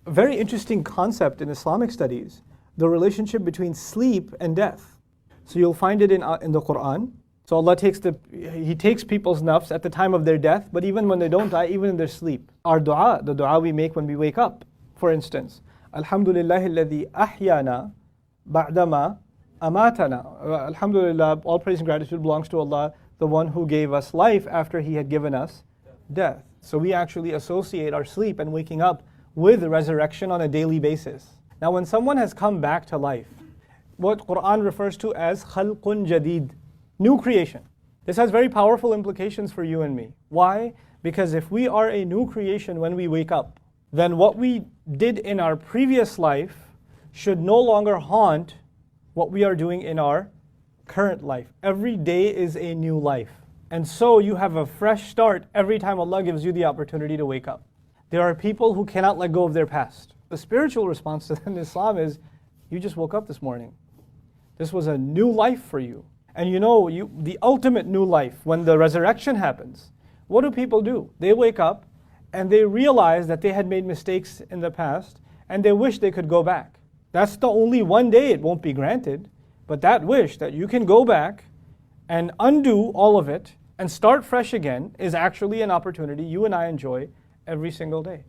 a very interesting concept in Islamic studies, the relationship between sleep and death. So you'll find it in the Quran. So Allah takes people's nafs at the time of their death, but even when they don't die, even in their sleep. Our dua, the dua we make when we wake up, for instance, Alhamdulillahi alladhi ahyana ba'dama amatana. Alhamdulillah, all praise and gratitude belongs to Allah, the one who gave us life after He had given us death. So we actually associate our sleep and waking up with resurrection on a daily basis. Now when someone has come back to life, what Quran refers to as khalqun jadid, new creation. This has very powerful implications for you and me. Why? Because if we are a new creation when we wake up, then what we did in our previous life should no longer haunt what we are doing in our current life. Every day is a new life. And so you have a fresh start every time Allah gives you the opportunity to wake up. There are people who cannot let go of their past. The spiritual response to them in Islam is, you just woke up this morning. This was a new life for you. And the ultimate new life, when the resurrection happens, what do people do? They wake up and they realize that they had made mistakes in the past and they wish they could go back. That's the only one day it won't be granted, but that wish that you can go back and undo all of it and start fresh again is actually an opportunity you and I enjoy every single day.